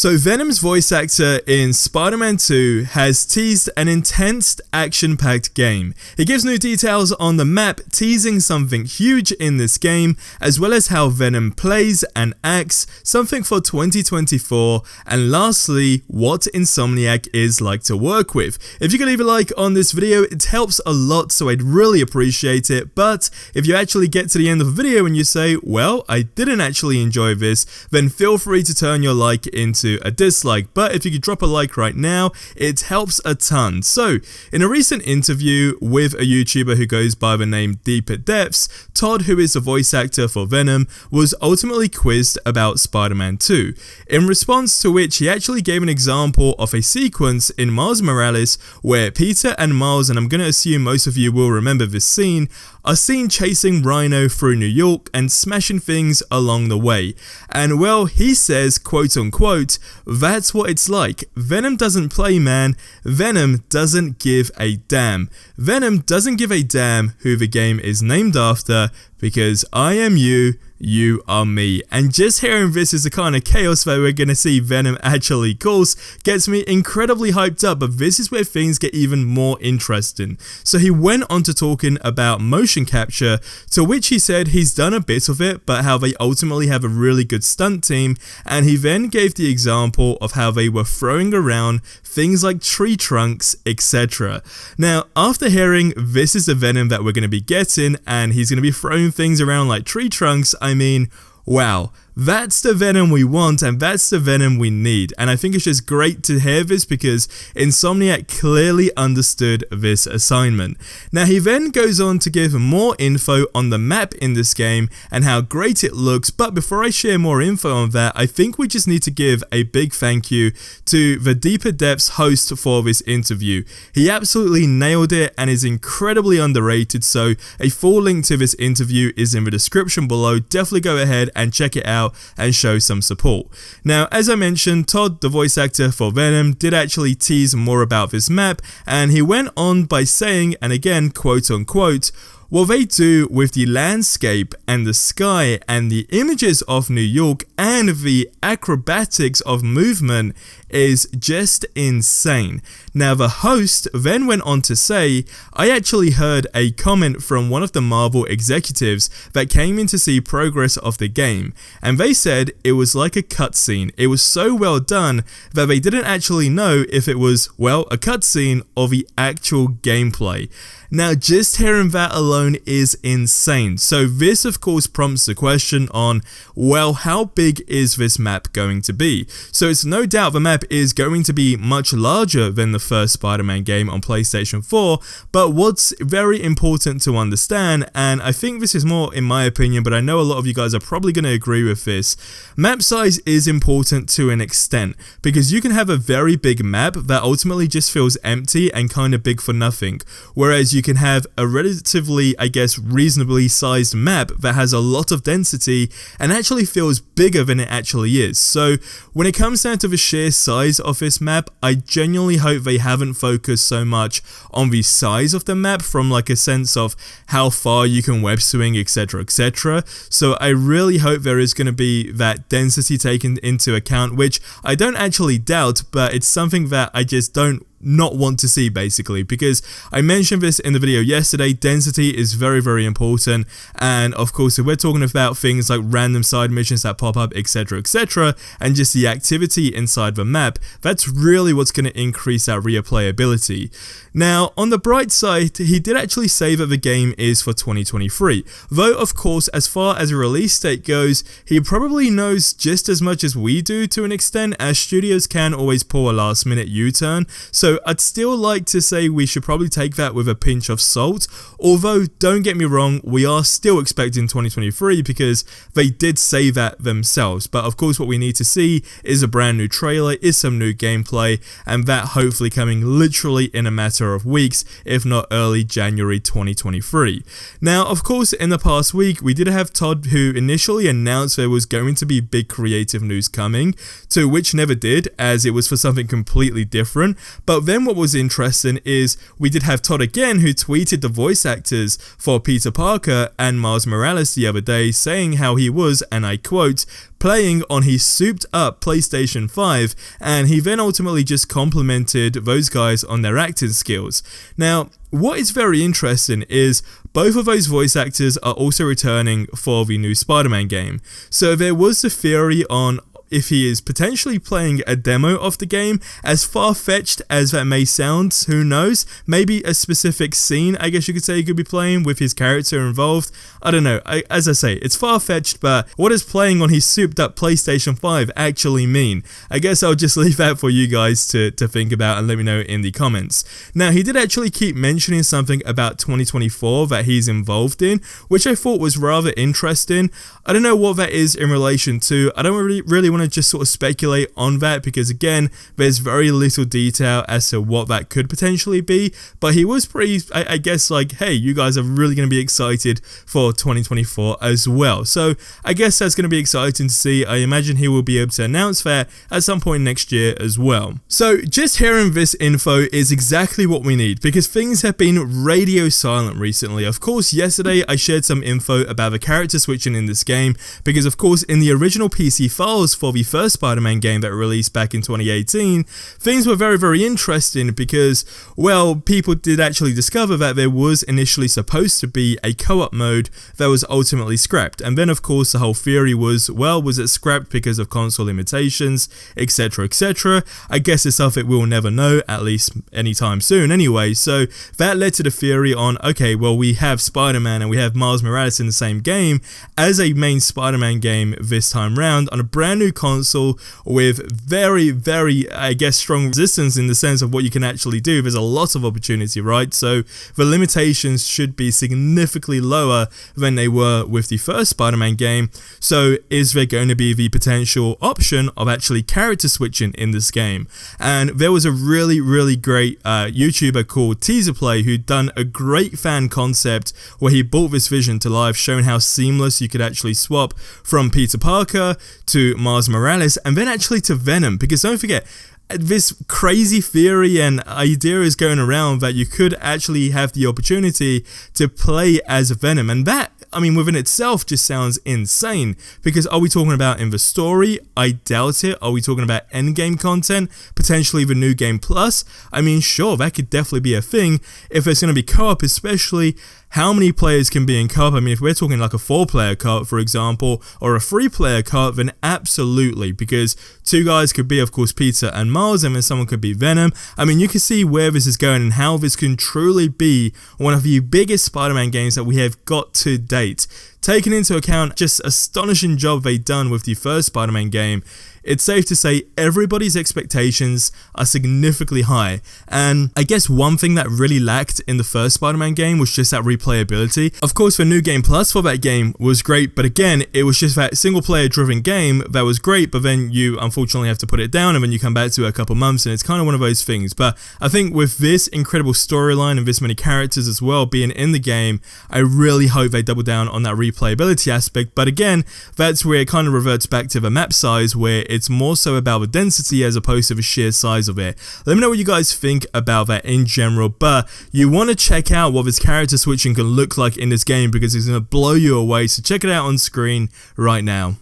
So Venom's voice actor in Spider-Man 2 has teased an intense action-packed game. He gives new details on the map, teasing something huge in this game, as well as how Venom plays and acts, something for 2024, and lastly, what Insomniac is like to work with. If you could leave a like on this video, it helps a lot, so I'd really appreciate it. But if you actually get to the end of the video and you say, well, I didn't actually enjoy this, then feel free to turn your like into a dislike. But if you could drop a like right now, it helps a ton. So in a recent interview with a YouTuber who goes by the name Deeper Depths, Todd, who is the voice actor for Venom, was ultimately quizzed about Spider-Man 2, in response to which he actually gave an example of a sequence in Miles Morales where Peter and Miles, and I'm going to assume most of you will remember this scene, are seen chasing Rhino through New York and smashing things along the way. And well, he says, quote unquote, "That's what it's like. Venom doesn't play, man. Venom doesn't give a damn. Venom doesn't give a damn who the game is named after, because I am you, you are me." And just hearing this is the kind of chaos that we're gonna see Venom actually cause gets me incredibly hyped up, but this is where things get even more interesting. So he went on to talking about motion capture, to which he said he's done a bit of it, but how they ultimately have a really good stunt team, and he then gave the example of how they were throwing around things like tree trunks, etc. Now, after hearing this is the Venom that we're going to be getting, and he's going to be throwing things around like tree trunks, I mean, wow, that's the Venom we want, and that's the Venom we need. And I think it's just great to hear this because Insomniac clearly understood this assignment. Now he then goes on to give more info on the map in this game and how great it looks, but before I share more info on that, I think we just need to give a big thank you to the Deeper Depths host for this interview. He absolutely nailed it and is incredibly underrated, so a full link to this interview is in the description below. Definitely go ahead and check it out and show some support. Now, as I mentioned, Todd, the voice actor for Venom, did actually tease more about this map, and he went on by saying, and again, quote unquote, "What they do with the landscape and the sky and the images of New York and the acrobatics of movement is just insane." Now the host then went on to say, "I actually heard a comment from one of the Marvel executives that came in to see progress of the game, and they said it was like a cutscene. It was so well done that they didn't actually know if it was, well, a cutscene or the actual gameplay." Now just hearing that alone is insane. So this of course prompts the question on, well, how big is this map going to be? So it's no doubt the map is going to be much larger than the first Spider-Man game on PlayStation 4, but what's very important to understand, and I think this is more in my opinion, but I know a lot of you guys are probably going to agree with this, map size is important to an extent, because you can have a very big map that ultimately just feels empty and kind of big for nothing, whereas you can have a relatively, I guess, reasonably sized map that has a lot of density and actually feels bigger than it actually is. So when it comes down to the sheer size of this map, I genuinely hope they haven't focused so much on the size of the map from like a sense of how far you can web swing, etc, etc. So I really hope there is going to be that density taken into account, which I don't actually doubt, but it's something that I just don't not want to see, basically, because I mentioned this in the video yesterday, density is very, very important, and of course if we're talking about things like random side missions that pop up, etc, etc, and just the activity inside the map, that's really what's going to increase that replayability. Now on the bright side, he did actually say that the game is for 2023, though of course as far as a release date goes, he probably knows just as much as we do to an extent, as studios can always pull a last minute U-turn. So I'd still like to say we should probably take that with a pinch of salt, although don't get me wrong, we are still expecting 2023 because they did say that themselves. But of course what we need to see is a brand new trailer, is some new gameplay, and that hopefully coming literally in a matter of weeks, if not early January 2023. Now of course in the past week we did have Todd, who initially announced there was going to be big creative news coming, to which never did, as it was for something completely different, but But then what was interesting is we did have Todd again, who tweeted the voice actors for Peter Parker and Miles Morales the other day, saying how he was, and I quote, playing on his souped up PlayStation 5, and he then ultimately just complimented those guys on their acting skills. Now, what is very interesting is both of those voice actors are also returning for the new Spider-Man game. So there was a theory on if he is potentially playing a demo of the game. As far-fetched as that may sound, who knows? Maybe a specific scene, I guess you could say, he could be playing with his character involved. I don't know. As I say, it's far-fetched, but what does playing on his souped-up PlayStation 5 actually mean? I guess I'll just leave that for you guys to think about and let me know in the comments. Now, he did actually keep mentioning something about 2024 that he's involved in, which I thought was rather interesting. I don't know what that is in relation to. I don't really want to just sort of speculate on that, because again, there's very little detail as to what that could potentially be, but he was pretty, I guess, like, hey, you guys are really going to be excited for 2024 as well. So I guess that's going to be exciting to see. I imagine he will be able to announce that at some point next year as well. So just hearing this info is exactly what we need, because things have been radio silent recently. Of course, yesterday I shared some info about the character switching in this game, because of course in the original PC files for the first Spider-Man game that released back in 2018, things were very interesting because, well, people did actually discover that there was initially supposed to be a co-op mode that was ultimately scrapped. And then of course the whole theory was, well, was it scrapped because of console limitations, etc, etc. I guess it's something we'll never know, at least anytime soon anyway. So that led to the theory on, okay, well, we have Spider-Man and we have Miles Morales in the same game as a main Spider-Man game this time round on a brand new console with very, I guess, strong resistance in the sense of what you can actually do. There's a lot of opportunity, right? So the limitations should be significantly lower than they were with the first Spider-Man game. So is there going to be the potential option of actually character switching in this game? And there was a really great YouTuber called Teaser who'd done a great fan concept where he brought this vision to life, showing how seamless you could actually swap from Peter Parker to Miles Morales, and then actually to Venom, because don't forget, this crazy theory and idea is going around that you could actually have the opportunity to play as Venom, and that, I mean, within itself just sounds insane, because are we talking about in the story? I doubt it. Are we talking about endgame content? Potentially the new game plus? I mean, sure, that could definitely be a thing. If there's going to be co-op especially, how many players can be in co-op? I mean, if we're talking like a 4-player co-op, for example, or a 3-player co-op, then absolutely, because 2 guys could be, of course, Peter and Miles, and then someone could be Venom. I mean, you can see where this is going and how this can truly be one of the biggest Spider-Man games that we have got to date. Taking into account just astonishing job they've done with the first Spider-Man game, it's safe to say everybody's expectations are significantly high. And I guess one thing that really lacked in the first Spider-Man game was just that replayability. Of course, the new game plus for that game was great, but again, it was just that single player driven game that was great, but then you unfortunately have to put it down and then you come back to it a couple months, and it's kind of one of those things. But I think with this incredible storyline and this many characters as well being in the game, I really hope they double down on that replayability aspect. But again, that's where it kind of reverts back to the map size, where it's more so about the density as opposed to the sheer size of it. Let me know what you guys think about that in general, but you want to check out what this character switching can look like in this game, because it's going to blow you away. So check it out on screen right now.